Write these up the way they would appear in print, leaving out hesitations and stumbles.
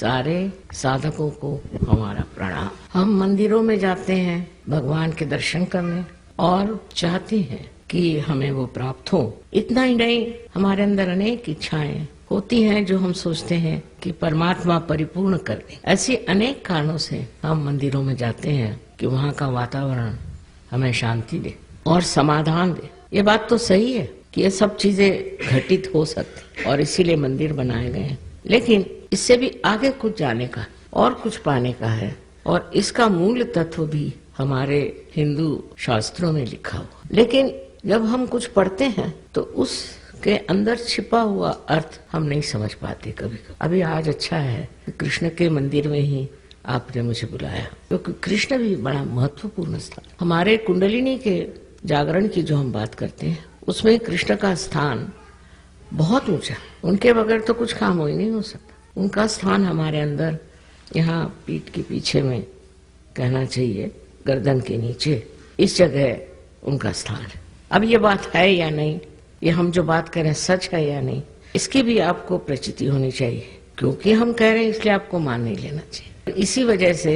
सारे साधकों को हमारा प्रणाम। हम मंदिरों में जाते हैं भगवान के दर्शन करने और चाहते हैं कि हमें वो प्राप्त हो। इतना ही नहीं, हमारे अंदर अनेक इच्छाएं होती हैं जो हम सोचते हैं कि परमात्मा परिपूर्ण कर दे। ऐसी अनेक कारणों से हम मंदिरों में जाते हैं कि वहाँ का वातावरण हमें शांति दे और समाधान दे। ये बात तो सही है कि ये सब चीजें घटित हो सकती और इसीलिए मंदिर बनाए गए हैं, लेकिन इससे भी आगे कुछ जाने का और कुछ पाने का है और इसका मूल तत्व भी हमारे हिंदू शास्त्रों में लिखा हुआ। लेकिन जब हम कुछ पढ़ते हैं तो उसके अंदर छिपा हुआ अर्थ हम नहीं समझ पाते कभी कभी। अभी आज अच्छा है कृष्ण के मंदिर में ही आपने मुझे बुलाया, क्योंकि कृष्ण भी बड़ा महत्वपूर्ण स्थान। हमारे कुंडलिनी के जागरण की जो हम बात करते हैं उसमें कृष्ण का स्थान बहुत ऊंचा, उनके बगैर तो कुछ काम हो ही नहीं हो सकता। उनका स्थान हमारे अंदर यहाँ पीठ के पीछे में कहना चाहिए, गर्दन के नीचे, इस जगह उनका स्थान है। अब ये बात है या नहीं, ये हम जो बात कर रहे हैं सच है या नहीं, इसकी भी आपको प्रचिति होनी चाहिए, क्योंकि हम कह रहे हैं इसलिए आपको मान नहीं लेना चाहिए। इसी वजह से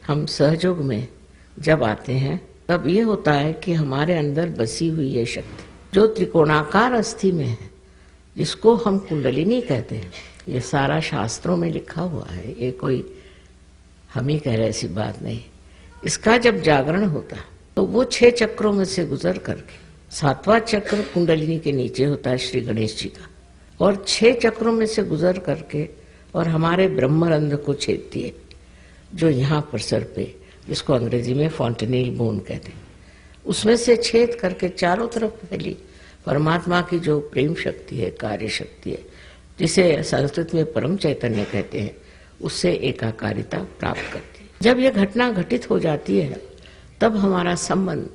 हम सहयोग में जब आते हैं तब ये होता है कि हमारे अंदर बसी हुई ये शक्ति जो त्रिकोणाकार अस्थि में है, जिसको हम कुंडलिनी कहते हैं, ये सारा शास्त्रों में लिखा हुआ है, ये कोई हम ही कह रहे ऐसी बात नहीं। इसका जब जागरण होता तो वो 6 चक्रों में से गुजर करके 7वां चक्र कुंडलिनी के नीचे होता है श्री गणेश जी का, और 6 चक्रों में से गुजर करके और हमारे ब्रह्मरंध्र को छेदती है, जो यहाँ पर सर पे, जिसको अंग्रेजी में फॉन्टेनेल बोन कहते हैं, उसमें से छेद करके चारों तरफ फैली परमात्मा की जो प्रेम शक्ति है, कार्य शक्ति है, जिसे संस्कृत में परम चैतन्य कहते हैं, उससे एकाकारिता प्राप्त करती है। जब यह घटना घटित हो जाती है तब हमारा संबंध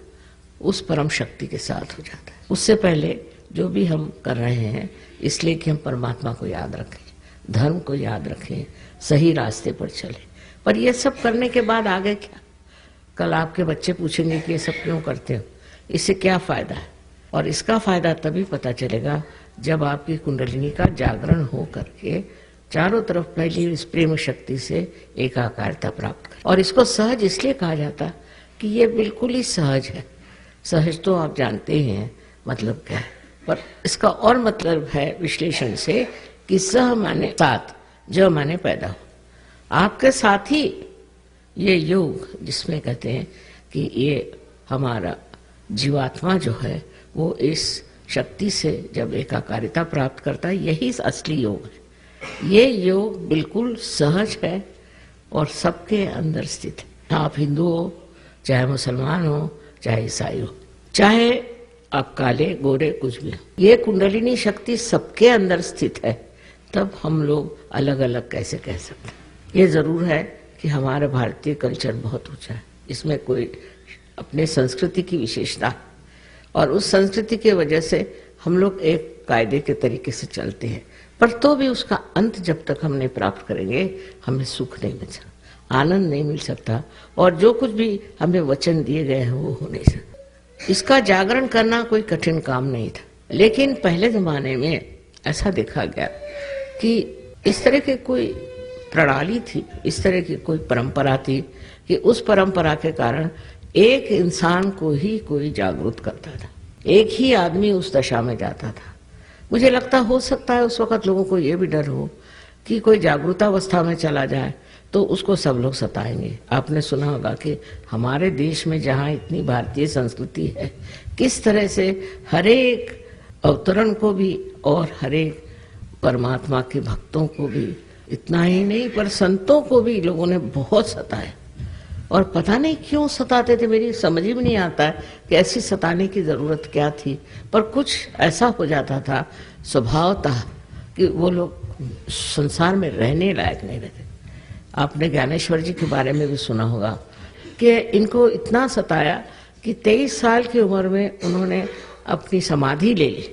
उस परम शक्ति के साथ हो जाता है। उससे पहले जो भी हम कर रहे हैं इसलिए कि हम परमात्मा को याद रखें, धर्म को याद रखें, सही रास्ते पर चलें। पर यह सब करने के बाद आगे क्या? कल आपके बच्चे पूछेंगे कि ये सब क्यों करते हो, इससे क्या फायदा है? और इसका फायदा तभी पता चलेगा जब आपकी कुंडलिनी का जागरण हो करके चारों तरफ फैली इस प्रेम शक्ति से एकाकारता प्राप्त कर। और इसको सहज इसलिए कहा जाता कि ये बिल्कुल ही सहज है। सहज तो आप जानते ही हैं मतलब क्या है, पर इसका और मतलब है विश्लेषण से कि सह माने साथ, ज माने पैदा हो। आपके साथ ही ये योग, जिसमें कहते हैं कि ये हमारा जीवात्मा जो है वो इस शक्ति से जब एकाकारिता प्राप्त करता है, यही असली योग है। ये योग बिल्कुल सहज है और सबके अंदर स्थित है। आप हिंदू हो, चाहे मुसलमान हो, चाहे ईसाई हो, चाहे आप काले गोरे कुछ भी हो, ये कुंडलिनी शक्ति सबके अंदर स्थित है। तब हम लोग अलग अलग कैसे कह सकते हैं? ये जरूर है कि हमारा भारतीय कल्चर बहुत ऊंचा है, इसमें कोई अपने संस्कृति की विशेषता है और उस संस्कृति की वजह से हम लोग एक कायदे के तरीके से चलते हैं, पर तो भी उसका अंत जब तक हम नहीं प्राप्त करेंगे हमें सुख नहीं मिल सकता, आनंद नहीं मिल सकता, और जो कुछ भी हमें वचन दिए गए हैं वो हो नहीं सकता। इसका जागरण करना कोई कठिन काम नहीं था, लेकिन पहले जमाने में ऐसा देखा गया कि इस तरह की कोई प्रणाली थी, इस तरह की कोई परंपरा थी कि उस परंपरा के कारण एक इंसान को ही कोई जागरूक करता था, एक ही आदमी उस दशा में जाता था। मुझे लगता हो सकता है उस वक्त लोगों को ये भी डर हो कि कोई जागरूकतावस्था में चला जाए तो उसको सब लोग सताएंगे। आपने सुना होगा कि हमारे देश में जहाँ इतनी भारतीय संस्कृति है, किस तरह से हरेक अवतरण को भी और हरेक परमात्मा के भक्तों को भी, इतना ही नहीं पर संतों को भी लोगों ने बहुत सताया। और पता नहीं क्यों सताते थे, मेरी समझ में नहीं आता है कि ऐसी सताने की जरूरत क्या थी, पर कुछ ऐसा हो जाता था स्वभावतः कि वो लोग संसार में रहने लायक नहीं रहते। आपने ज्ञानेश्वर जी के बारे में भी सुना होगा कि इनको इतना सताया कि 23 साल की उम्र में उन्होंने अपनी समाधि ले ली।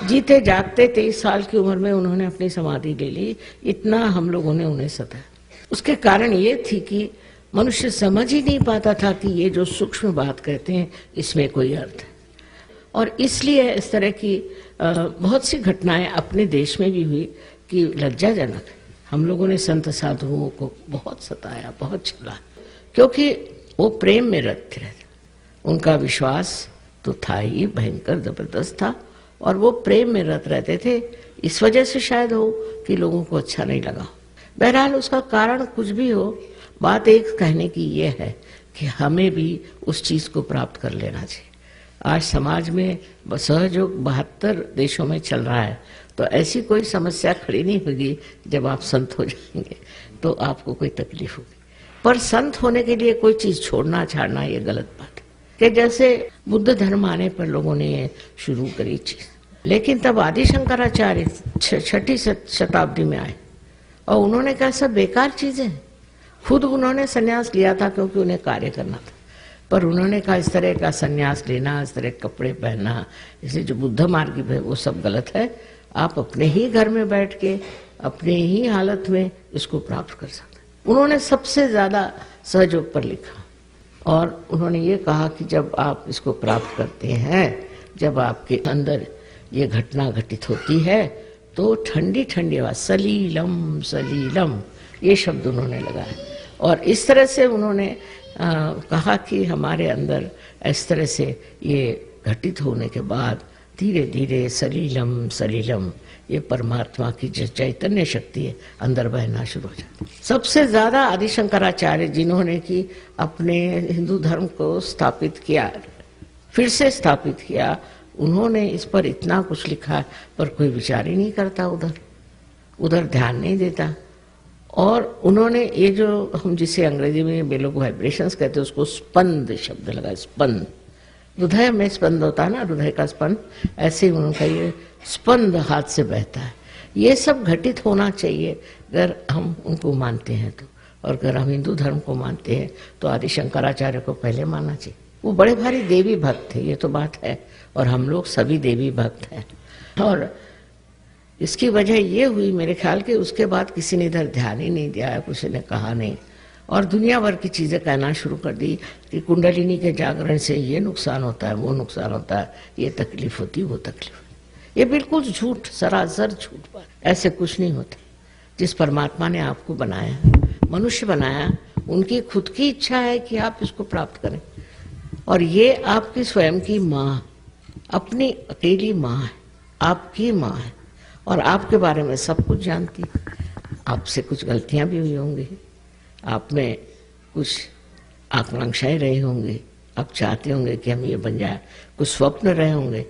जीते जागते 23 साल की उम्र में उन्होंने अपनी समाधि ले ली, इतना हम लोगों ने उन्हें सताया। उसके कारण ये थी कि मनुष्य समझ ही नहीं पाता था कि ये जो सूक्ष्म बात कहते हैं इसमें कोई अर्थ है। और इसलिए इस तरह की बहुत सी घटनाएं अपने देश में भी हुई कि लज्जाजनक। हम लोगों ने संत साधुओं को बहुत सताया, बहुत छला, क्योंकि वो प्रेम में रत थे। उनका विश्वास तो था ही, भयंकर जबरदस्त था, और वो प्रेम में रत रहते थे। इस वजह से शायद हो कि लोगों को अच्छा नहीं लगा। बहरहाल उसका कारण कुछ भी हो, बात एक कहने की ये है कि हमें भी उस चीज को प्राप्त कर लेना चाहिए। आज समाज में सहयोग 72 देशों में चल रहा है, तो ऐसी कोई समस्या खड़ी नहीं होगी जब आप संत हो जाएंगे तो आपको कोई तकलीफ होगी। पर संत होने के लिए कोई चीज छोड़ना छाड़ना ये गलत बात है। कि जैसे बुद्ध धर्म आने पर लोगों ने ये शुरू करी चीज, लेकिन तब आदि शंकराचार्य 6ठी शताब्दी में आए और उन्होंने कहा सब बेकार चीजें। खुद उन्होंने संन्यास लिया था क्योंकि उन्हें कार्य करना था, पर उन्होंने कहा इस तरह का संन्यास लेना, इस तरह कपड़े पहनना, इसे जो बुद्ध मार्ग है वो सब गलत है। आप अपने ही घर में बैठ के अपने ही हालत में इसको प्राप्त कर सकते। उन्होंने सबसे ज्यादा सहयोग पर लिखा और उन्होंने ये कहा कि जब आप इसको प्राप्त करते हैं, जब आपके अंदर ये घटना घटित होती है, तो ठंडी ठंडी आवाज सलीलम सलीलम, ये शब्द उन्होंने लगाया। और इस तरह से उन्होंने कहा कि हमारे अंदर इस तरह से ये घटित होने के बाद धीरे धीरे सलीलम सलीलम, ये परमात्मा की जो चैतन्य शक्ति है अंदर बहना शुरू हो जाती है। सबसे ज्यादा आदि शंकराचार्य जिन्होंने कि अपने हिंदू धर्म को स्थापित किया, फिर से स्थापित किया, उन्होंने इस पर इतना कुछ लिखा, पर कोई विचार ही नहीं करता, उधर ध्यान नहीं देता। और उन्होंने ये जो हम जिसे अंग्रेजी में वे लोग वाइब्रेशंस कहते हैं, उसको स्पंद शब्द लगा। स्पंद, हृदय में स्पंद होता है ना, हृदय का स्पंद, ऐसे ही उनका ये स्पंद हाथ से बहता है। ये सब घटित होना चाहिए अगर हम उनको मानते हैं तो। और अगर हम हिंदू धर्म को मानते हैं तो आदि शंकराचार्य को पहले मानना चाहिए। वो बड़े भारी देवी भक्त थे, ये तो बात है, और हम लोग सभी देवी भक्त हैं। और इसकी वजह ये हुई मेरे ख्याल के उसके बाद किसी ने इधर ध्यान ही नहीं दिया, किसी ने कहा नहीं, और दुनिया भर की चीजें कहना शुरू कर दी कि कुंडलिनी के जागरण से ये नुकसान होता है, वो नुकसान होता है, ये तकलीफ होती, वो तकलीफ होती। ये बिल्कुल झूठ, सरासर झूठ बात। ऐसे कुछ नहीं होता। जिस परमात्मा ने आपको बनाया, मनुष्य बनाया, उनकी खुद की इच्छा है कि आप इसको प्राप्त करें। और ये आपकी स्वयं की माँ, अपनी अकेली माँ है, आपकी माँ है, और आपके बारे में सब कुछ जानती है। आपसे कुछ गलतियां भी हुई होंगी, आप में कुछ आकांक्षाएं रही होंगी, आप चाहते होंगे कि हम ये बन जाए, कुछ स्वप्न रहे होंगे,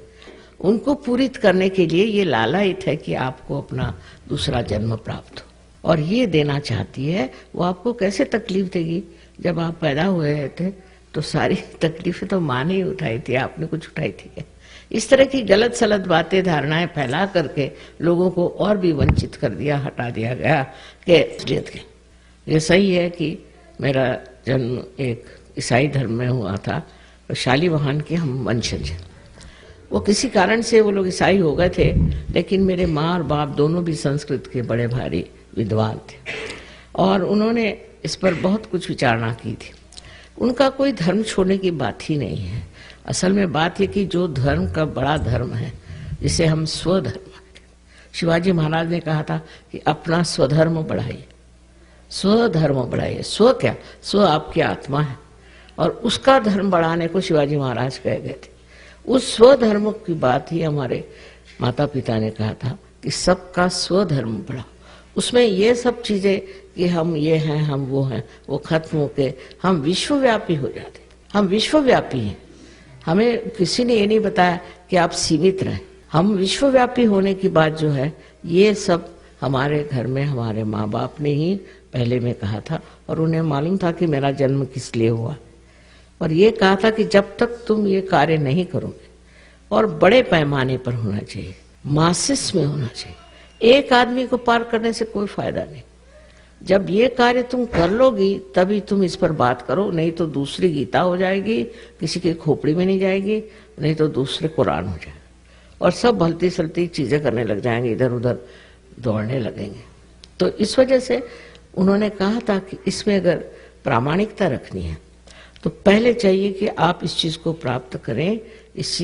उनको पूरित करने के लिए ये लालायित है कि आपको अपना दूसरा जन्म प्राप्त हो। और ये देना चाहती है। वो आपको कैसे तकलीफ देगी? जब आप पैदा हुए थे तो सारी तकलीफें तो माँ ने ही उठाई थी, आपने कुछ उठाई थी क्या? इस तरह की गलत सलत बातें, धारणाएं फैला करके लोगों को और भी वंचित कर दिया, हटा दिया गया कि असलियत के। ये सही है कि मेरा जन्म एक ईसाई धर्म में हुआ था, तो शालीवाहन के हम वंशज हैं। वो किसी कारण से वो लोग ईसाई हो गए थे, लेकिन मेरे माँ और बाप दोनों भी संस्कृत के बड़े भारी विद्वान थे, और उन्होंने इस पर बहुत कुछ विचारणा की थी। उनका कोई धर्म छोड़ने की बात ही नहीं है। असल में बात ये कि जो धर्म का बड़ा धर्म है, जिसे हम स्वधर्म, शिवाजी महाराज ने कहा था कि अपना स्वधर्म बढ़ाइए, स्वधर्म बढ़ाइए। स्व क्या? स्व आपकी आत्मा है, और उसका धर्म बढ़ाने को शिवाजी महाराज कह गए थे। उस स्वधर्म की बात ही हमारे माता पिता ने कहा था कि सबका स्वधर्म बढ़ाओ। उसमें ये सब चीजें कि हम ये हैं, हम वो हैं, वो खत्म होके हम विश्वव्यापी हो जाते। हम विश्वव्यापी हैं। हमें किसी ने ये नहीं बताया कि आप सीमित रहें। हम विश्वव्यापी होने की बात जो है, ये सब हमारे घर में हमारे माँ बाप ने ही पहले में कहा था, और उन्हें मालूम था कि मेरा जन्म किस लिए हुआ। और ये कहा था कि जब तक तुम ये कार्य नहीं करोगे, और बड़े पैमाने पर होना चाहिए, मासिस में होना चाहिए, एक आदमी को पार करने से कोई फायदा नहीं। जब ये कार्य तुम कर लोगी तभी तुम इस पर बात करो, नहीं तो दूसरी गीता हो जाएगी, किसी की खोपड़ी में नहीं जाएगी, नहीं तो दूसरे कुरान हो जाएगा, और सब भलती सलती चीजें करने लग जाएंगे, इधर उधर दौड़ने लगेंगे। तो इस वजह से उन्होंने कहा था कि इसमें अगर प्रामाणिकता रखनी है तो पहले चाहिए कि आप इस चीज को प्राप्त करें, इस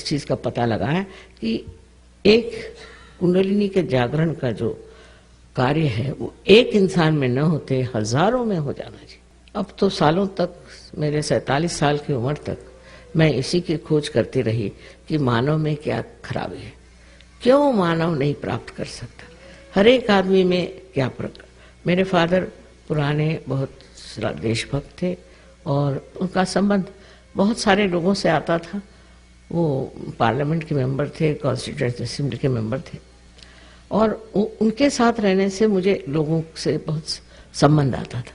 चीज का पता लगाएं कि एक कुंडलिनी के जागरण का जो कार्य है वो एक इंसान में न होते हजारों में हो जाना चाहिए। अब तो सालों तक, मेरे 47 साल की उम्र तक मैं इसी की खोज करती रही कि मानव में क्या खराबी है, क्यों मानव नहीं प्राप्त कर सकता, हर एक आदमी में क्या फर्क। मेरे फादर पुराने बहुत देशभक्त थे और उनका संबंध बहुत सारे लोगों से आता था। वो पार्लियामेंट के मेंबर थे, कॉन्स्टिट्यूएंट असेंबली के मेंबर थे और उनके साथ रहने से मुझे लोगों से बहुत संबंध आता था।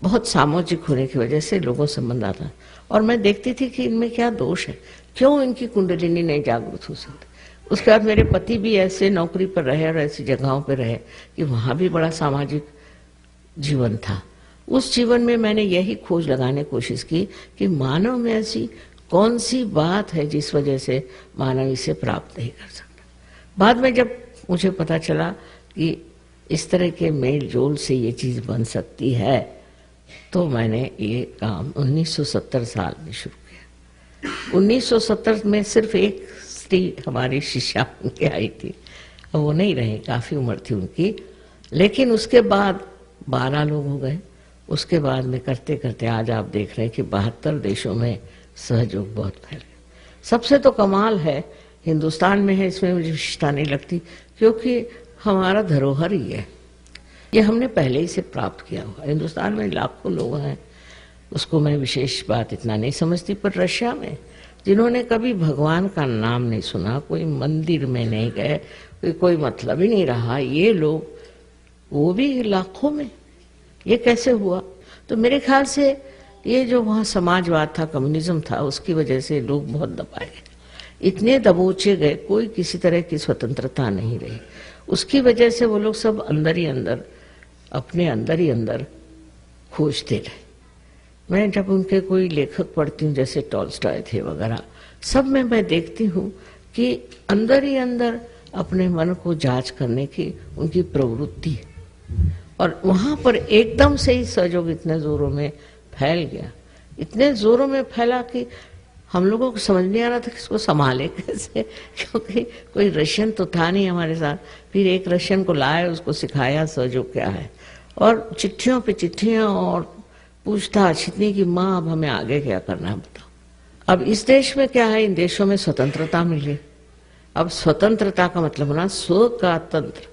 बहुत सामाजिक होने की वजह से लोगों से संबंध आता और मैं देखती थी कि इनमें क्या दोष है, क्यों इनकी कुंडलिनी नहीं जागृत हो सकती। उसके बाद मेरे पति भी ऐसे नौकरी पर रहे और ऐसी जगहों पर रहे कि वहाँ भी बड़ा सामाजिक जीवन था। उस जीवन में मैंने यही खोज लगाने की कोशिश की कि मानव में ऐसी कौन सी बात है जिस वजह से मानव इसे प्राप्त नहीं कर सकता। बाद में जब मुझे पता चला कि इस तरह के मेल जोल से ये चीज़ बन सकती है, तो मैंने ये काम 1970 साल में शुरू किया। 1970 में सिर्फ एक स्त्री हमारी शिष्या उनके आई थी, वो नहीं रहे, काफ़ी उम्र थी उनकी, लेकिन उसके बाद 12 लोग हो गए। उसके बाद में करते करते आज आप देख रहे हैं कि 72 देशों में सहयोग बहुत फैल गया। सबसे तो कमाल है हिंदुस्तान में है, इसमें मुझे विशेषता नहीं लगती क्योंकि हमारा धरोहर ही है, ये हमने पहले ही से प्राप्त किया हुआ। हिंदुस्तान में लाखों लोग हैं, उसको मैं विशेष बात इतना नहीं समझती, पर रशिया में जिन्होंने कभी भगवान का नाम नहीं सुना, कोई मंदिर में नहीं गए, कोई मतलब ही नहीं रहा, ये लोग वो भी लाखों में, ये कैसे हुआ? तो मेरे ख्याल से ये जो वहाँ समाजवाद था, कम्युनिज्म था, उसकी वजह से लोग बहुत दबाए गए, इतने दबोचे गए, कोई किसी तरह की स्वतंत्रता नहीं रही। उसकी वजह से वो लोग सब अंदर ही अंदर, अपने अंदर ही अंदर खोजते रहे। मैं जब उनके कोई लेखक पढ़ती हूँ, जैसे टॉल्स्टॉय थे वगैरह, सब में मैं देखती हूँ कि अंदर ही अंदर अपने मन को जांच करने की उनकी प्रवृत्ति है। और वहाँ पर एकदम से ही सहयोग इतने जोरों में फैल गया, इतने जोरों में फैला कि हम लोगों को समझ नहीं आ रहा था कि इसको संभाले कैसे, क्योंकि कोई रशियन तो था नहीं हमारे साथ। फिर एक रशियन को लाए, उसको सिखाया सहयोग क्या है, और चिट्ठियों पे चिट्ठियाँ और पूछताछ इतनी कि माँ अब हमें आगे क्या करना है बताओ। अब इस देश में क्या है, इन देशों में स्वतंत्रता मिली। अब स्वतंत्रता का मतलब होना स्व का तंत्र,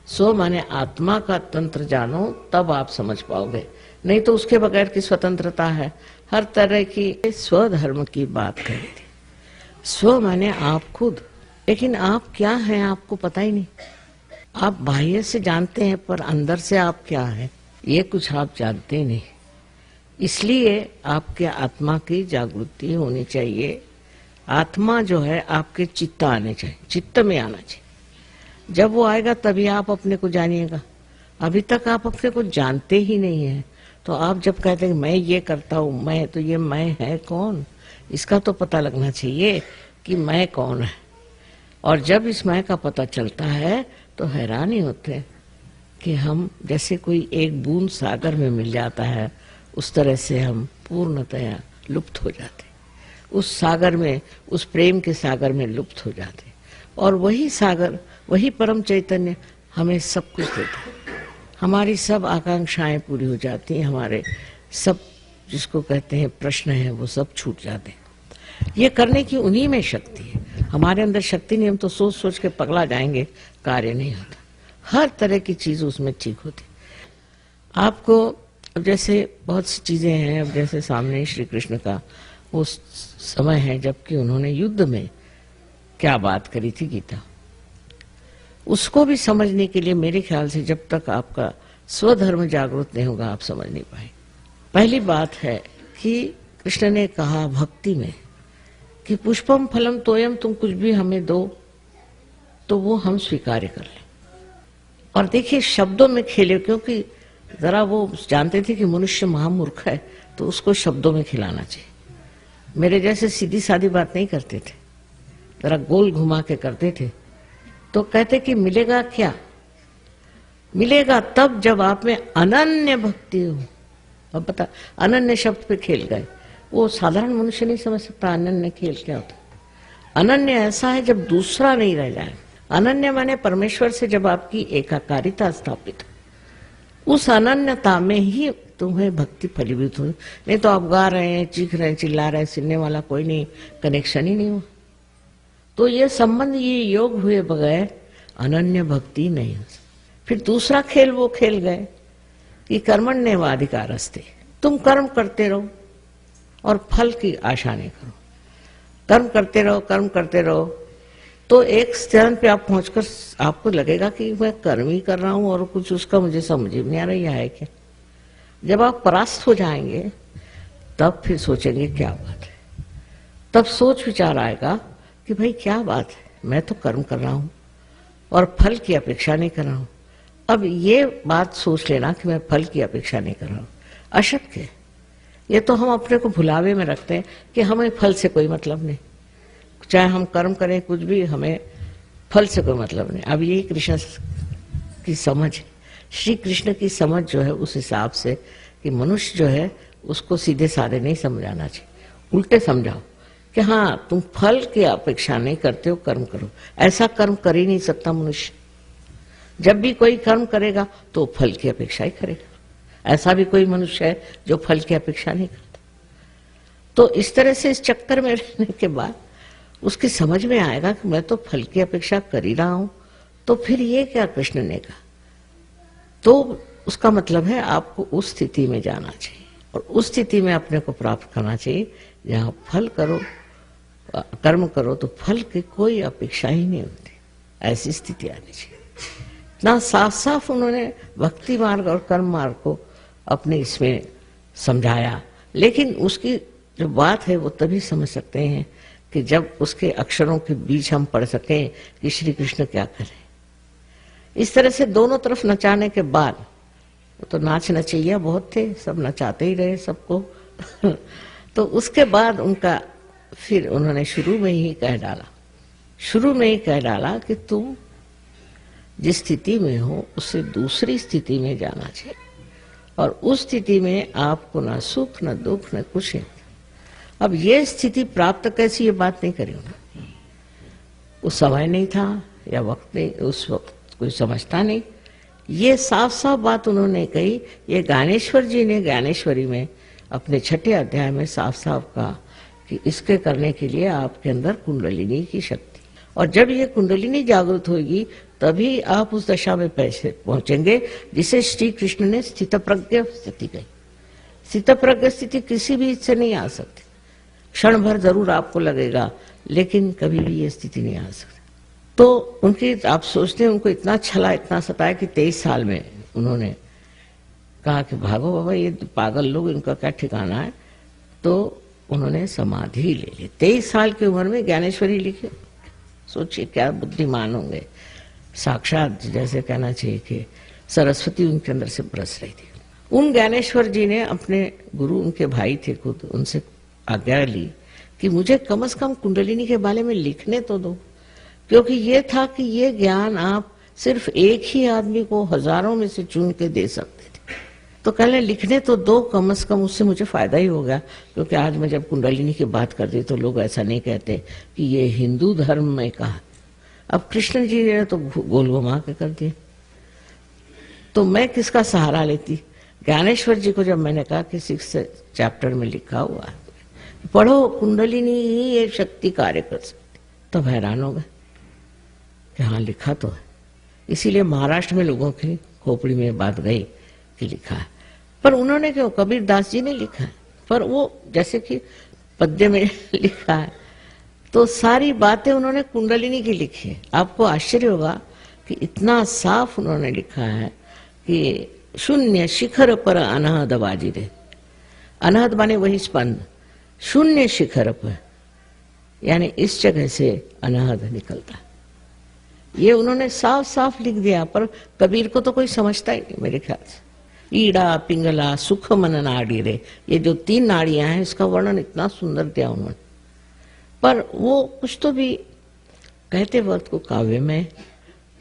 स्व माने आत्मा का तंत्र जानो, तब आप समझ पाओगे, नहीं तो उसके बगैर की स्वतंत्रता है। हर तरह की स्वधर्म की बात करी थी। स्व माने आप खुद, लेकिन आप क्या हैं आपको पता ही नहीं। आप बाह्य से जानते हैं पर अंदर से आप क्या है ये कुछ आप जानते ही नहीं। इसलिए आपके आत्मा की जागृति होनी चाहिए। आत्मा जो है आपके चित्त आने चाहिए, चित्त में आना चाहिए। जब वो आएगा तभी आप अपने को जानिएगा। अभी तक आप अपने को जानते ही नहीं है, तो आप जब कहते हैं मैं ये करता हूँ, मैं, तो ये मैं है कौन, इसका तो पता लगना चाहिए कि मैं कौन है। और जब इस मैं का पता चलता है तो हैरान ही होते हैं कि हम जैसे कोई एक बूंद सागर में मिल जाता है, उस तरह से हम पूर्णतया लुप्त हो जाते, उस सागर में, उस प्रेम के सागर में लुप्त हो जाते। और वही सागर, वही परम चैतन्य हमें सब कुछ देता है। हमारी सब आकांक्षाएं पूरी हो जाती हैं, हमारे सब जिसको कहते हैं प्रश्न हैं वो सब छूट जाते हैं। ये करने की उन्हीं में शक्ति है, हमारे अंदर शक्ति नहीं। हम तो सोच सोच के पगला जाएंगे, कार्य नहीं होता। हर तरह की चीज उसमें ठीक होती। आपको अब जैसे बहुत सी चीजें हैं, अब जैसे सामने श्री कृष्ण का वो समय है जबकि उन्होंने युद्ध में क्या बात करी थी गीता, उसको भी समझने के लिए मेरे ख्याल से जब तक आपका स्वधर्म जागृत नहीं होगा आप समझ नहीं पाए। पहली बात है कि कृष्ण ने कहा भक्ति में कि पुष्पम फलम तोयम, तुम कुछ भी हमें दो तो वो हम स्वीकार कर लें। और देखिए शब्दों में खेले, क्योंकि जरा वो जानते थे कि मनुष्य महामूर्ख है तो उसको शब्दों में खिलाना चाहिए। मेरे जैसे सीधी सादी बात नहीं करते थे, जरा गोल घुमा के करते थे। तो कहते कि मिलेगा क्या, मिलेगा तब जब आप में अनन्य भक्ति हो। अब पता अनन्य शब्द पे खेल गए, वो साधारण मनुष्य नहीं समझ सकता अनन्य खेल क्या होता। अनन्य ऐसा है जब दूसरा नहीं रह जाए, अनन्य माने परमेश्वर से जब आपकी एकाकारिता स्थापित, उस अनन्यता में ही तुम्हें भक्ति फलीभूत हो। नहीं तो आप गा रहे हैं, चीख रहे हैं, चिल्ला रहे हैं, सुनने वाला कोई नहीं, कनेक्शन ही नहीं हुआ। तो ये संबंध, ये योग हुए बगैर अनन्य भक्ति नहीं हो। फिर दूसरा खेल वो खेल गए कि कर्मण्येवाधिकारस्ते, तुम कर्म करते रहो और फल की आशा नहीं करो। कर्म करते रहो, कर्म करते रहो, तो एक चरण पे आप पहुंचकर आपको लगेगा कि मैं कर्म ही कर रहा हूं और कुछ उसका मुझे समझ में नहीं आ रहा है क्या। जब आप परास्त हो जाएंगे तब फिर सोचेंगे क्या बात है, तब सोच विचार आएगा कि भाई क्या बात है, मैं तो कर्म कर रहा हूं और फल की अपेक्षा नहीं कर रहा हूं। अब ये बात सोच लेना कि मैं फल की अपेक्षा नहीं कर रहा हूं, अशक्य है। ये तो हम अपने को भुलावे में रखते हैं कि हमें फल से कोई मतलब नहीं, चाहे हम कर्म करें कुछ भी, हमें फल से कोई मतलब नहीं। अब यही कृष्ण की समझ है, श्री कृष्ण की समझ जो है उस हिसाब से कि मनुष्य जो है उसको सीधे साधे नहीं समझाना चाहिए, उल्टे समझाओ कि हाँ तुम फल की अपेक्षा नहीं करते हो, कर्म करो। ऐसा कर्म कर ही नहीं सकता मनुष्य। जब भी कोई कर्म करेगा तो फल की अपेक्षा ही करेगा। ऐसा भी कोई मनुष्य है जो फल की अपेक्षा नहीं करता। तो इस तरह से इस चक्कर में रहने के बाद उसकी समझ में आएगा कि मैं तो फल की अपेक्षा कर ही रहा हूं, तो फिर ये क्या कृष्ण ने कहा। तो उसका मतलब है आपको उस स्थिति में जाना चाहिए और उस स्थिति में अपने को प्राप्त करना चाहिए जहां फल करो, कर्म करो तो फल की कोई अपेक्षा ही नहीं होती। ऐसी स्थिति आनी चाहिए। इतना साफ साफ उन्होंने भक्ति मार्ग और कर्म मार्ग को अपने इसमें समझाया। लेकिन उसकी जो बात है वो तभी समझ सकते हैं कि जब उसके अक्षरों के बीच हम पढ़ सकें कि श्री कृष्ण क्या करें। इस तरह से दोनों तरफ नचाने के बाद, वो तो नाच नचैया बहुत थे, सब नचाते ही रहे सबको तो उसके बाद उनका फिर उन्होंने शुरू में ही कह डाला कि तुम जिस स्थिति में हो उससे दूसरी स्थिति में जाना चाहिए और उस स्थिति में आपको ना सुख न दुख न कुछ है। अब ये स्थिति प्राप्त कैसी, ये बात नहीं करी उन्होंने। उस समय नहीं था या वक्त नहीं, उस वक्त कोई समझता नहीं। ये साफ साफ बात उन्होंने कही। ये ज्ञानेश्वर जी ने ज्ञानेश्वरी में अपने 6ठे अध्याय में साफ साफ कहा कि इसके करने के लिए आपके अंदर कुंडलिनी की शक्ति, और जब ये कुंडलिनी जागृत होगी तभी आप उस दशा में पहुंचेंगे जिसे श्री कृष्ण ने स्थित प्रज्ञ स्थिति कही। स्थित प्रज्ञ स्थिति किसी भी से नहीं आ सकती। क्षण भर जरूर आपको लगेगा, लेकिन कभी भी ये स्थिति नहीं आ सकती। तो उनकी, आप सोचते हैं उनको इतना छला, इतना सताया कि 23 साल में उन्होंने कहा कि भागो बाबा, ये पागल लोग, इनका क्या ठिकाना है। तो उन्होंने समाधि ले ली। 23 साल की उम्र में ज्ञानेश्वरी लिखी। सोचिए क्या बुद्धिमान होंगे। साक्षात जैसे कहना चाहिए कि सरस्वती उनके अंदर से बरस रही थी। उन ज्ञानेश्वर जी ने अपने गुरु, उनके भाई थे खुद, उनसे आज्ञा ली कि मुझे कम से कम कुंडलिनी के बारे में लिखने तो दो, क्योंकि ये था कि ये ज्ञान आप सिर्फ एक ही आदमी को हजारों में से चुन के दे सकते थे। तो कहने लिखने तो दो कम से कम, उससे मुझे फायदा ही होगा। क्योंकि आज मैं जब कुंडलिनी की बात करती तो लोग ऐसा नहीं कहते कि ये हिंदू धर्म में कहा। अब कृष्ण जी ने तो गोल घुमा के कर दिया, तो मैं किसका सहारा लेती। ज्ञानेश्वर जी को जब मैंने कहा कि 6 चैप्टर में लिखा हुआ है, पढ़ो, कुंडलिनी ही ये शक्ति कार्य कर सकती, तब हैरान हो गए कि हाँ लिखा तो है। इसीलिए महाराष्ट्र में लोगों की खोपड़ी में बात गई कि लिखा है। पर उन्होंने क्यों, कबीर दास जी ने लिखा है, पर वो जैसे कि पद्य में लिखा है, तो सारी बातें उन्होंने कुंडलिनी की लिखी है। आपको आश्चर्य होगा कि इतना साफ उन्होंने लिखा है कि शून्य शिखर पर अनहद बाजिरे। अनहद माने वही स्पंद, शून्य शिखर पर, यानी इस जगह से अनहद निकलता। ये उन्होंने साफ साफ लिख दिया। पर कबीर को तो कोई समझता ही नहीं मेरे ख्याल से। ईड़ा पिंगला सुख मन नाड़ी रे, ये जो 3 नाड़ियां हैं, इसका वर्णन इतना सुंदर दिया उन्होंने। पर वो कुछ तो भी कहते वक्त को काव्य में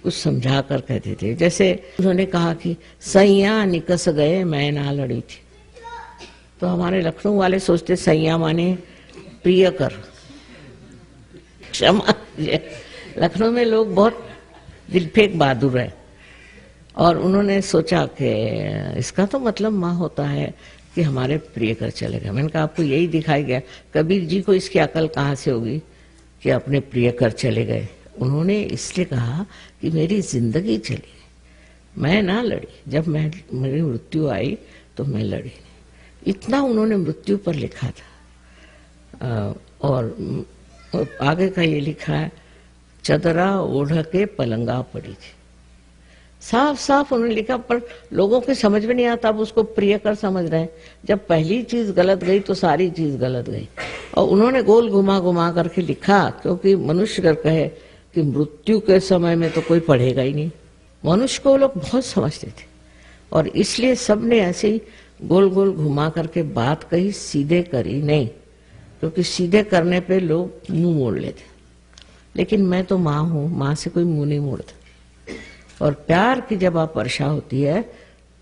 कुछ समझा कर कहते थे। जैसे उन्होंने कहा कि सैया निकस गए मैं ना लड़ी थी। तो हमारे लखनऊ वाले सोचते सैया माने प्रिय कर, क्षमा। लखनऊ में लोग बहुत दिलफेक बहादुर है। और उन्होंने सोचा कि इसका तो मतलब माँ होता है कि हमारे प्रिय कर चले गए। मैंने कहा आपको यही दिखाई गया, कबीर जी को इसकी अकल कहाँ से होगी कि अपने प्रिय कर चले गए। उन्होंने इसलिए कहा कि मेरी जिंदगी चली, मैं ना लड़ी, जब मेरी मृत्यु आई तो मैं लड़ी नहीं। इतना उन्होंने मृत्यु पर लिखा था। और आगे का ये लिखा है, चदरा ओढ़ के पलंगा पड़ी थी। साफ साफ उन्होंने लिखा, पर लोगों के समझ में नहीं आता, अब उसको प्रिय कर समझ रहे हैं। जब पहली चीज गलत गई तो सारी चीज गलत गई। और उन्होंने गोल घुमा घुमा करके लिखा, क्योंकि मनुष्य अगर कहे कि मृत्यु के समय में तो कोई पढ़ेगा ही नहीं, मनुष्य को वो लोग बहुत समझते थे। और इसलिए सबने ऐसे ही गोल गोल घुमा करके बात कही, सीधे करी नहीं, क्योंकि सीधे करने पे लोग मुंह मोड़ लेते। लेकिन मैं तो माँ हूं, माँ से कोई मुंह नहीं मोड़ता। और प्यार की जब आप वर्षा होती है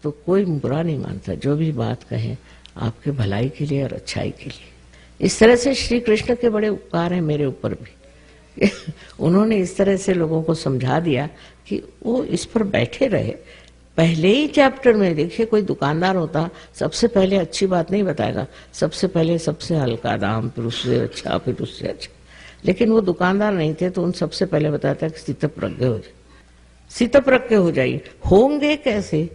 तो कोई बुरा नहीं मानता, जो भी बात कहे आपके भलाई के लिए और अच्छाई के लिए। इस तरह से श्री कृष्ण के बड़े उपकार हैं मेरे ऊपर भी। उन्होंने इस तरह से लोगों को समझा दिया कि वो इस पर बैठे रहे। पहले ही चैप्टर में देखिए, कोई दुकानदार होता सबसे पहले अच्छी बात नहीं बताएगा, सबसे पहले सबसे हल्का दाम, फिर उससे अच्छा, फिर उससे अच्छा। लेकिन वो दुकानदार नहीं थे तो उन सबसे पहले बताता कि स्थितप्रज्ञ हो जाए, स्थितप्रज्ञ हो जाइए। होंगे कैसे,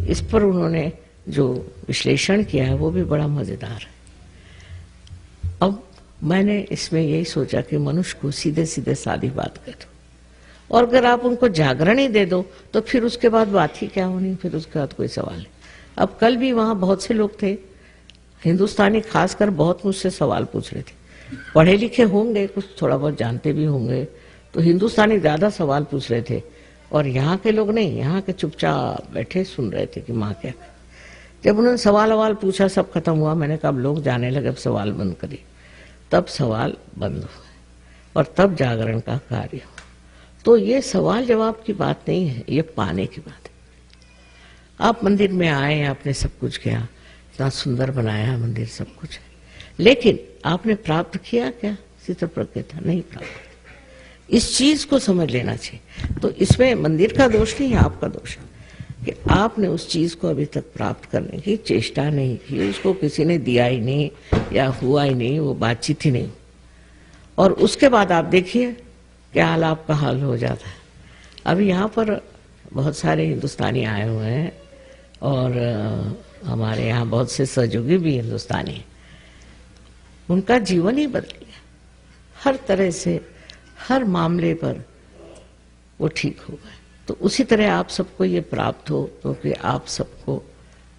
इस पर उन्होंने जो विश्लेषण किया है वो भी बड़ा मजेदार है। अब मैंने इसमें यही सोचा कि मनुष्य को सीधे सीधे सादी बात कर दो, और अगर आप उनको जागरण ही दे दो तो फिर उसके बाद बात ही क्या होनी, फिर उसके बाद कोई सवाल नहीं। अब कल भी वहां बहुत से लोग थे, हिंदुस्तानी खासकर, बहुत मुझसे सवाल पूछ रहे थे। पढ़े लिखे होंगे, कुछ थोड़ा बहुत जानते भी होंगे, तो हिंदुस्तानी ज्यादा सवाल पूछ रहे थे। और यहाँ के लोग नहीं, यहाँ के चुपचाप बैठे सुन रहे थे कि माँ क्या। जब उन्होंने सवाल पूछा, सब खत्म हुआ, मैंने कहा अब लोग जाने लगे, अब सवाल बंद करिए। तब सवाल बंद हुआ और तब जागरण का कार्य हुआ। तो ये सवाल जवाब की बात नहीं है, ये पाने की बात है। आप मंदिर में आए, आपने सब कुछ किया, इतना सुंदर बनाया मंदिर, सब कुछ है, लेकिन आपने प्राप्त किया क्या? स्थितप्रज्ञता नहीं प्राप्त। इस चीज को समझ लेना चाहिए। तो इसमें मंदिर का दोष नहीं है, आपका दोष है कि आपने उस चीज को अभी तक प्राप्त करने की चेष्टा नहीं की, उसको किसी ने दिया ही नहीं या हुआ ही नहीं, वो बातचीत ही नहीं। और उसके बाद आप देखिए क्या हाल आपका हाल हो जाता है। अभी यहाँ पर बहुत सारे हिंदुस्तानी आए हुए हैं और हमारे यहाँ बहुत से सहयोगी भी हिंदुस्तानी हैं। उनका जीवन ही बदल गया, हर तरह से, हर मामले पर वो ठीक हो गए। तो उसी तरह आप सबको ये प्राप्त हो, क्योंकि आप सबको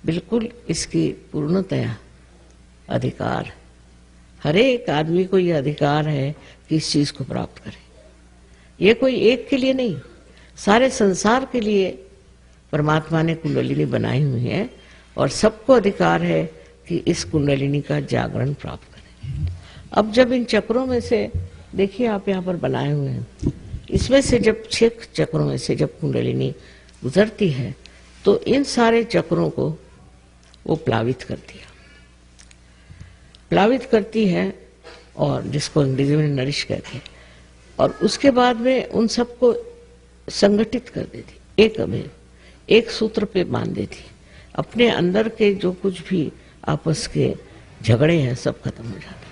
बिल्कुल इसकी पूर्णतया अधिकार है। हर एक आदमी को ये अधिकार है कि इस चीज को प्राप्त करे। ये कोई एक के लिए नहीं, सारे संसार के लिए परमात्मा ने कुंडलिनी बनाई हुई है और सबको अधिकार है कि इस कुंडलिनी का जागरण प्राप्त करें। अब जब इन चक्रों में से देखिए, आप यहाँ पर बनाए हुए हैं, इसमें से जब 6 चक्रों में से जब कुंडलिनी गुजरती है तो इन सारे चक्रों को वो प्लावित करती है, प्लावित करती है, और जिसको अंग्रेजी में नरिश कहते हैं। और उसके बाद में उन सबको संगठित कर देती, एक अमेव, एक सूत्र पे बांध देती। अपने अंदर के जो कुछ भी आपस के झगड़े हैं सब खत्म हो जाते,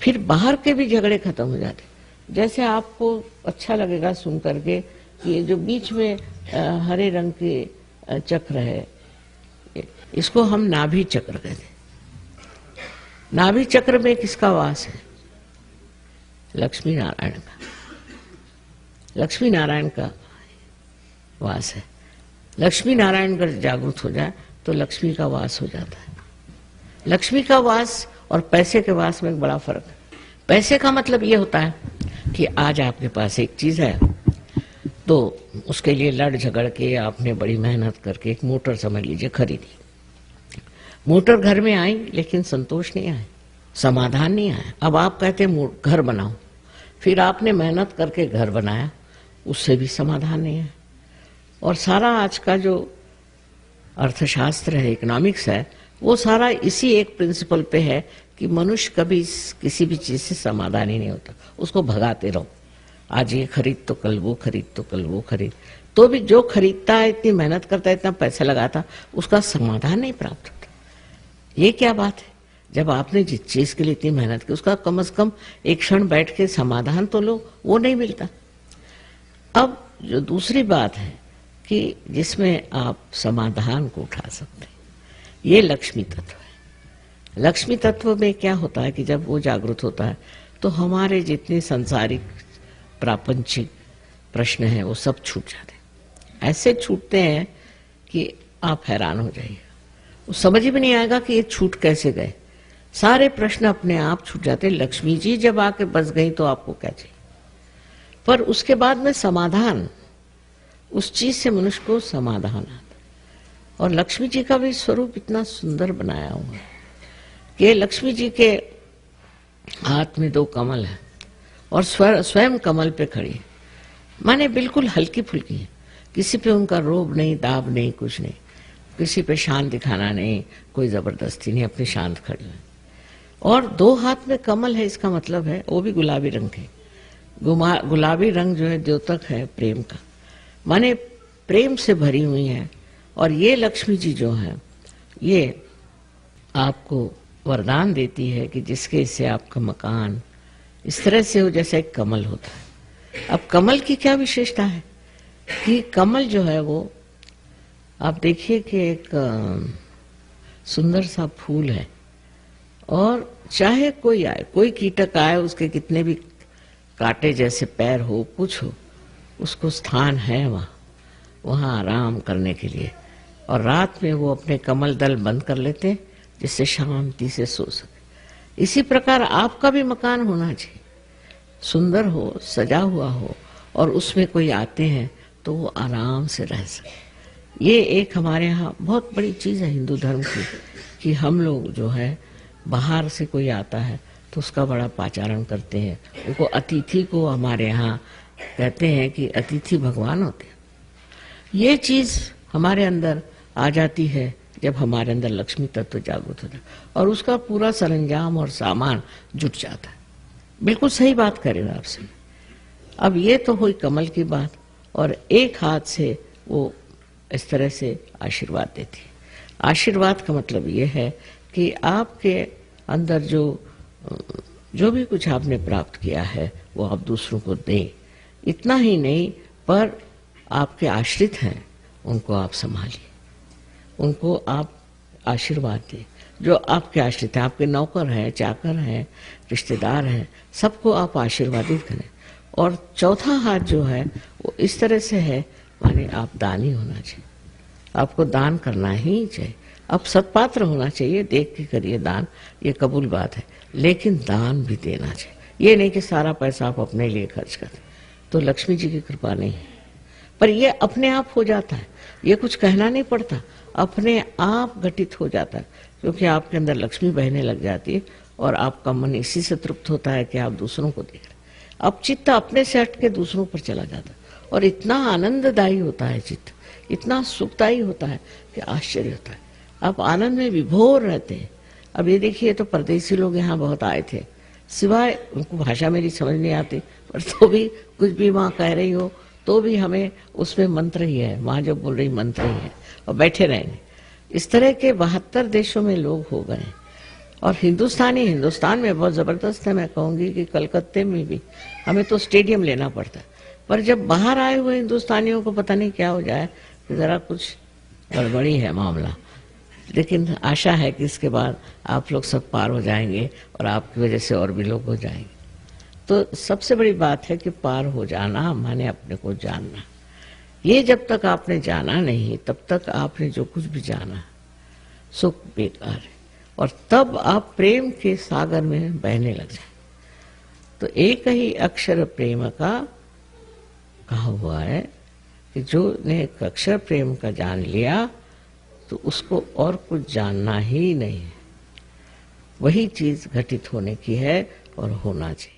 फिर बाहर के भी झगड़े खत्म हो जाते। जैसे आपको अच्छा लगेगा सुन करके कि ये जो बीच में हरे रंग के चक्र है, इसको हम नाभि चक्र कहते हैं। नाभि चक्र में किसका वास है? लक्ष्मी नारायण का, लक्ष्मी नारायण का वास है। लक्ष्मी नारायण अगर जागृत हो जाए तो लक्ष्मी का वास हो जाता है। लक्ष्मी का वास और पैसे के वास में एक बड़ा फर्क है। पैसे का मतलब ये होता है कि आज आपके पास एक चीज है तो उसके लिए लड़ झगड़ के आपने बड़ी मेहनत करके एक मोटर समझ लीजिए खरीदी। मोटर घर में आई लेकिन संतोष नहीं आया, समाधान नहीं आया। अब आप कहते हैं घर बनाओ, फिर आपने मेहनत करके घर बनाया, उससे भी समाधान नहीं है। और सारा आज का जो अर्थशास्त्र है, इकोनॉमिक्स है, वो सारा इसी एक प्रिंसिपल पे है कि मनुष्य कभी किसी भी चीज से समाधान ही नहीं होता, उसको भगाते रहो। आज ये खरीद तो कल वो खरीद, तो कल वो खरीद, तो भी जो खरीदता है, इतनी मेहनत करता है, इतना पैसा लगाता, उसका समाधान नहीं प्राप्त होता। ये क्या बात है? जब आपने जिस चीज के लिए इतनी मेहनत की, उसका कम से कम एक क्षण बैठ के समाधान तो लो, वो नहीं मिलता। अब जो दूसरी बात है कि जिसमें आप समाधान को उठा सकते हैं, ये लक्ष्मी तत्व है। लक्ष्मी तत्व में क्या होता है कि जब वो जागृत होता है तो हमारे जितने सांसारिक प्रापंचिक प्रश्न हैं वो सब छूट जाते हैं। ऐसे छूटते हैं कि आप हैरान हो जाइएगा, वो समझ भी नहीं आएगा कि ये छूट कैसे गए। सारे प्रश्न अपने आप छूट जाते हैं। लक्ष्मी जी जब आके बस गई तो आपको क्या चाहिए? पर उसके बाद में समाधान, उस चीज से मनुष्य को समाधान आता। और लक्ष्मी जी का भी स्वरूप इतना सुंदर बनाया हुआ है कि लक्ष्मी जी के हाथ में 2 कमल है और स्वयं कमल पे खड़ी है, माने बिल्कुल हल्की फुल्की है। किसी पे उनका रोब नहीं, दाब नहीं, कुछ नहीं, किसी पे शान दिखाना नहीं, कोई जबरदस्ती नहीं, अपनी शांत खड़ी है। और 2 हाथ में कमल है, इसका मतलब है वो भी गुलाबी रंग के। गुलाबी रंग जो है द्योतक है प्रेम का, माने प्रेम से भरी हुई है। और ये लक्ष्मी जी जो है ये आपको वरदान देती है कि जिसके इससे आपका मकान इस तरह से हो जैसे एक कमल होता है। अब कमल की क्या विशेषता है कि कमल जो है वो आप देखिए कि एक सुंदर सा फूल है, और चाहे कोई आए, कोई कीटक आए, उसके कितने भी कांटे जैसे पैर हो, कुछ हो, उसको स्थान है वहाँ आराम करने के लिए। और रात में वो अपने कमल दल बंद कर लेते हैं जिससे शांति से सो सके। इसी प्रकार आपका भी मकान होना चाहिए, सुंदर हो, सजा हुआ हो, और उसमें कोई आते हैं तो वो आराम से रह सके। ये एक हमारे यहाँ बहुत बड़ी चीज़ है हिंदू धर्म की कि हम लोग जो है बाहर से कोई आता है तो उसका बड़ा पाचारण करते हैं। उनको अतिथि को हमारे यहाँ कहते हैं कि अतिथि भगवान होते हैं। ये चीज़ हमारे अंदर आ जाती है जब हमारे अंदर लक्ष्मी तत्व जागृत होता है और उसका पूरा सरंजाम और सामान जुट जाता है। बिल्कुल सही बात करेगा आपसे। अब ये तो हुई कमल की बात, और एक हाथ से वो इस तरह से आशीर्वाद देती है। आशीर्वाद का मतलब ये है कि आपके अंदर जो भी कुछ आपने प्राप्त किया है वो आप दूसरों को दें। इतना ही नहीं, पर आपके आश्रित हैं उनको आप संभालिए, उनको आप आशीर्वाद दें। जो आपके आश्रित हैं, आपके नौकर हैं, चाकर हैं, रिश्तेदार हैं, सबको आप आशीर्वादित करें। और चौथा हाथ जो है वो इस तरह से है, माने आप दानी होना चाहिए, आपको दान करना ही चाहिए। अब सत्पात्र होना चाहिए, देख के करिए दान, ये कबूल बात है, लेकिन दान भी देना चाहिए। ये नहीं कि सारा पैसा आप अपने लिए खर्च करें, तो लक्ष्मी जी की कृपा नहीं है। पर ये अपने आप हो जाता है, ये कुछ कहना नहीं पड़ता, अपने आप घटित हो जाता है, क्योंकि आपके अंदर लक्ष्मी बहने लग जाती है और आपका मन इसी से तृप्त होता है कि आप दूसरों को देख रहे हैं। अब चित्त अपने से हट के दूसरों पर चला जाता है और इतना आनंददायी होता है चित्त, इतना सुखदायी होता है कि आश्चर्य होता है। आप आनंद में विभोर रहते हैं। अब ये देखिए, तो परदेसी लोग यहाँ बहुत आए थे, सिवाय उनको भाषा मेरी समझ नहीं आती, पर तो भी कुछ भी माँ कह रही हो तो भी हमें उसमें मंत्र ही है, माँ जो बोल रही मंत्र ही है, और बैठे रहेंगे। इस तरह के 72 देशों में लोग हो गए। और हिंदुस्तान में बहुत ज़बरदस्त है। मैं कहूँगी कि कलकत्ते में भी हमें तो स्टेडियम लेना पड़ता है, पर जब बाहर आए हुए हिंदुस्तानियों को पता नहीं क्या हो जाए कि ज़रा कुछ गड़बड़ी है मामला। लेकिन आशा है कि इसके बाद आप लोग सब पार हो जाएंगे और आपकी वजह से और भी लोग हो जाएंगे। तो सबसे बड़ी बात है कि पार हो जाना माने अपने को जानना। ये जब तक आपने जाना नहीं, तब तक आपने जो कुछ भी जाना सुख बेकार है, और तब आप प्रेम के सागर में बहने लग जाए। तो एक ही अक्षर प्रेम का कहा हुआ है कि जो ने एक अक्षर प्रेम का जान लिया तो उसको और कुछ जानना ही नहीं है। वही चीज घटित होने की है और होना चाहिए।